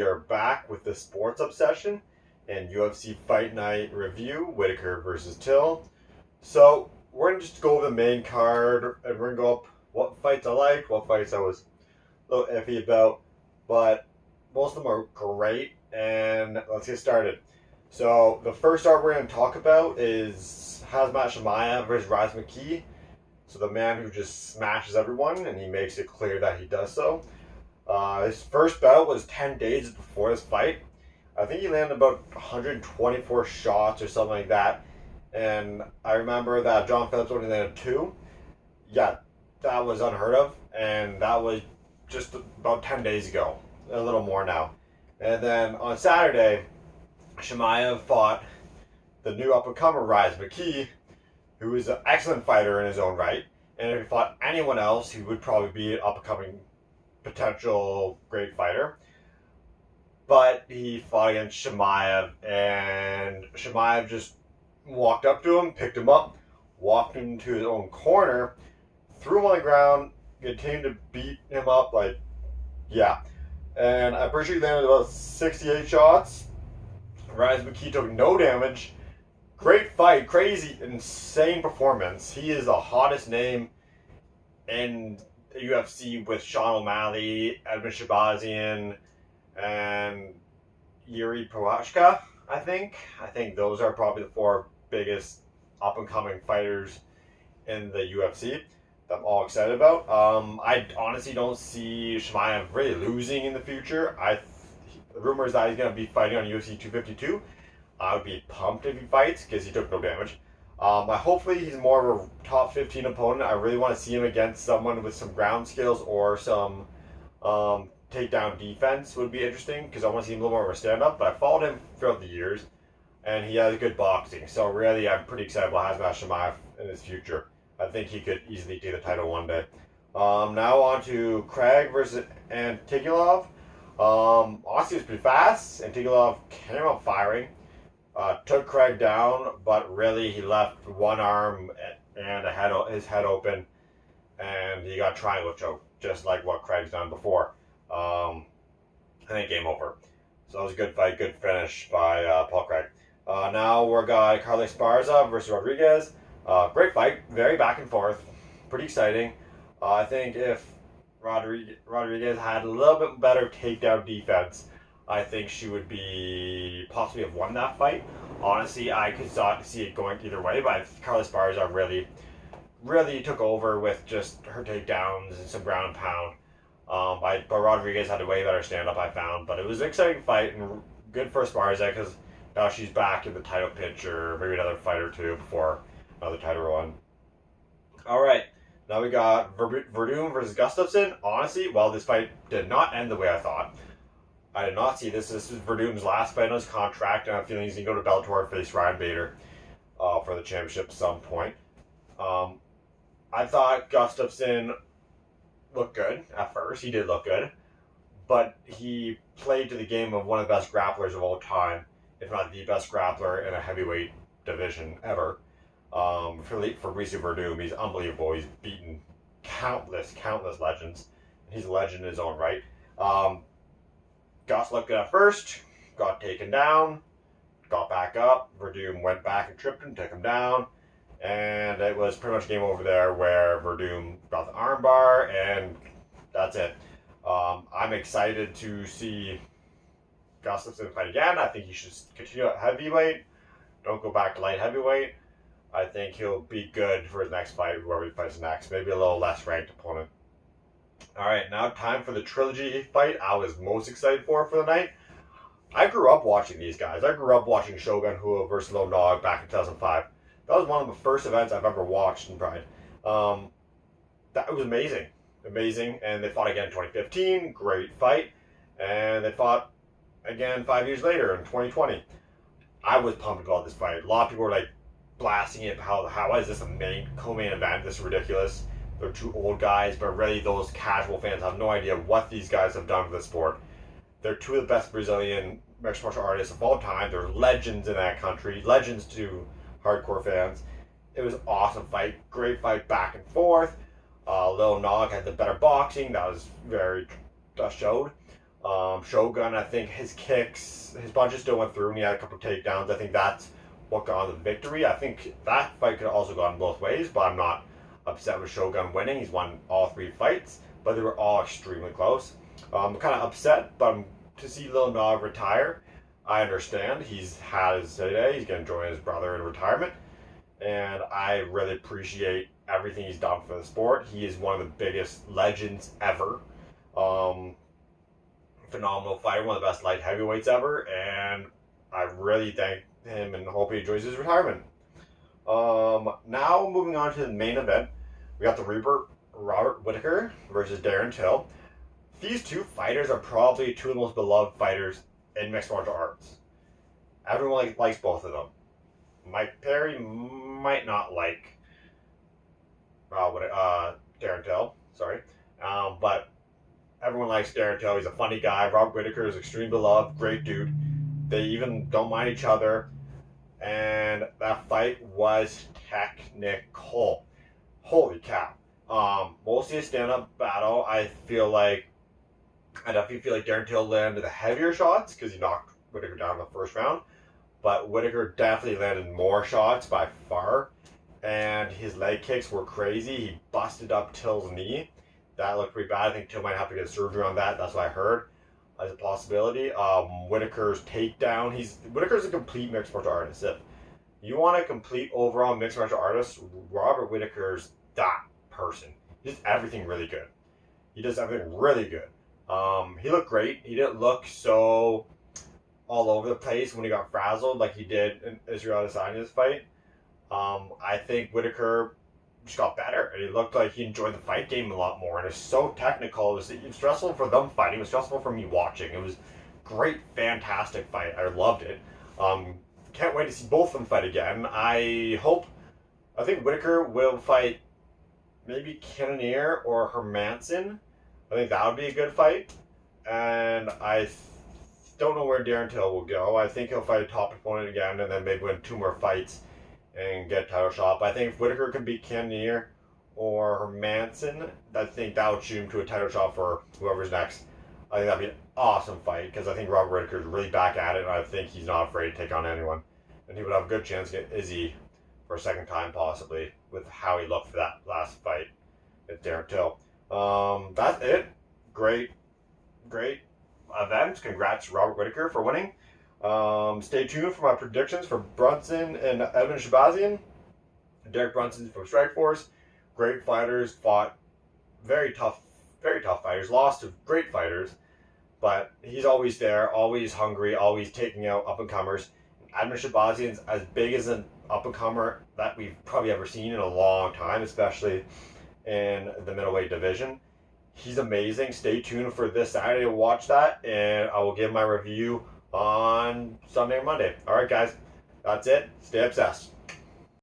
We are back with the sports obsession and UFC Fight Night review, Whittaker versus Till. So we're gonna just go over the main card and we're gonna go up what fights I liked, what fights I was a little iffy about, but most of them are great. And let's get started. So the first card we're gonna talk about is Hazmat Shemaev versus Raz McKee. So the man who just smashes everyone, and he makes it clear that he does so. His first bout was 10 days before his fight. I think he landed about 124 shots or something like that. And I remember that John Phillips only landed two. Yeah, that was unheard of. And that was just about 10 days ago. A little more now. And then on Saturday, Shemaev fought the new up-and-comer Raz McKee, who is an excellent fighter in his own right. And if he fought anyone else, he would probably be an up-and-coming potential great fighter. But he fought against Shemaev, and Shemaev just walked up to him, picked him up, walked into his own corner, threw him on the ground, continued to beat him up, And I'm pretty sure he landed about 68 shots. Raz McKee took no damage. Great fight, crazy, insane performance. He is the hottest name in the UFC with Sean O'Malley, Edmund Shabazian, and Yuri Prohashka, I think. I think those are probably the four biggest up-and-coming fighters in the UFC that I'm all excited about. I honestly don't see Shemaev really losing in the future. The rumor is that he's going to be fighting on UFC 252. I would be pumped if he fights because he took no damage. Hopefully he's more of a top 15 opponent. I really want to see him against someone with some ground skills or some takedown defense would be interesting because I want to see him a little more of a stand-up. But I followed him throughout the years, and he has good boxing. So really, I'm pretty excited about Hazmat Shemaev in his future. I think he could easily take the title one day. Now on to Craig versus Antigulov. Honestly, it was pretty fast. Antigulov came out firing. Took Craig down, but really he left one arm and his head open, and he got triangle choke, just like what Craig's done before. I think game over. So it was a good fight, good finish by Paul Craig. Now we're got Carlos Esparza versus Rodriguez. Great fight, very back and forth, pretty exciting. I think if Rodriguez had a little bit better takedown defense, I think she would be possibly have won that fight. Honestly, I could see it going either way, but Carla Esparza really took over with just her takedowns and some ground and pound. But Rodriguez had a way better stand-up, I found. But it was an exciting fight and good for Esparza because now she's back in the title picture, maybe another fight or two before another title run. All right, now we got Verdum versus Gustafsson. Honestly, well, this fight did not end the way I thought. I did not see this. This is Verdum's last fight on his contract, and I'm feeling he's going to go to Bellator and face Ryan Bader for the championship at some point. I thought Gustafsson looked good at first. He did look good. But he played to the game of one of the best grapplers of all time, if not the best grappler in a heavyweight division ever. Fabricio Verdum, he's unbelievable. He's beaten countless legends. He's a legend in his own right. Gus looked good at first, got taken down, got back up. Verdum went back and tripped him, took him down, and it was pretty much game over there where Verdum got the armbar, and that's it. I'm excited to see Gustafsson fight again. I think he should continue at heavyweight. Don't go back to light heavyweight. I think he'll be good for his next fight, whoever he fights next. Maybe a little less ranked opponent. Alright, now time for the trilogy fight I was most excited for the night. I grew up watching these guys. I grew up watching Shogun Rua versus Lil Nog back in 2005. That was one of the first events I've ever watched in Pride. That was amazing. Amazing. And they fought again in 2015. Great fight. And they fought again 5 years later in 2020. I was pumped about this fight. A lot of people were like blasting it. How is this a co-main event? This is ridiculous. They're two old guys, but really those casual fans have no idea what these guys have done for the sport. They're two of the best Brazilian mixed martial artists of all time. They're legends in that country, legends to hardcore fans. It was an awesome fight, great fight back and forth. Lil Nog had the better boxing, that was very showed. Shogun, I think his kicks, his punches still went through, and he had a couple of takedowns. I think that's what got the victory. I think that fight could have also gone both ways, but I'm not upset with Shogun winning. He's won all 3 fights, but they were all extremely close. I'm kind of upset, but to see Lil Nog retire, I understand. He's had his heyday. He's going to join his brother in retirement, and I really appreciate everything he's done for the sport. He is one of the biggest legends ever. Um, Phenomenal fighter, one of the best light heavyweights ever, and I really thank him and hope he enjoys his retirement. Now moving on to the main event, we got the Reaper Robert Whittaker versus Darren Till. These two fighters are probably two of the most beloved fighters in mixed martial arts. Everyone likes both of them. Mike Perry might not like Darren Till, sorry, but everyone likes Darren Till. He's a funny guy. Robert Whittaker is extremely beloved, great dude. They even don't mind each other. And that fight was technical. Holy cow. Mostly a stand-up battle. I definitely feel like Darren Till landed the heavier shots because he knocked Whittaker down in the first round. But Whittaker definitely landed more shots by far. And his leg kicks were crazy. He busted up Till's knee. That looked pretty bad. I think Till might have to get surgery on that. That's what I heard as a possibility. Whittaker's takedown. Whittaker's a complete mixed martial artist. If you want a complete overall mixed martial artist, Robert Whittaker's that person. He does everything really good. He does everything really good. He looked great. He didn't look so all over the place when he got frazzled like he did in Israel Adesanya's fight. I think Whittaker just got better, and it looked like he enjoyed the fight game a lot more. And it's so technical. It was stressful for them fighting. It was stressful for me watching. It was great, fantastic fight. I loved it. Can't wait to see both of them fight again. I think Whittaker will fight maybe Cannonier or Hermanson. I think that would be a good fight. And I don't know where Darren Till will go. I think he'll fight a top opponent again, and then maybe win 2 more fights and get a title shot. But I think if Whittaker can beat Cannonier or Hermanson, I think that would shoot him to a title shot for whoever's next. I think that'd be an awesome fight because I think Robert Whittaker is really back at it, and I think he's not afraid to take on anyone. And he would have a good chance to get Izzy for a second time, possibly, with how he looked for that last fight with Darren Till. That's it. Great event. Congrats to Robert Whittaker for winning. Stay tuned for my predictions for Brunson and Edmund Shabazian. Derek Brunson from Strikeforce. Great fighters, fought very tough fighters, lost to great fighters, but he's always there, always hungry, always taking out up-and-comers. Edmund Shabazian's as big as an up-and-comer that we've probably ever seen in a long time, especially in the middleweight division. He's amazing. Stay tuned for this Saturday to watch that, and I will give my review on Sunday or Monday. All right, guys, that's it. Stay obsessed.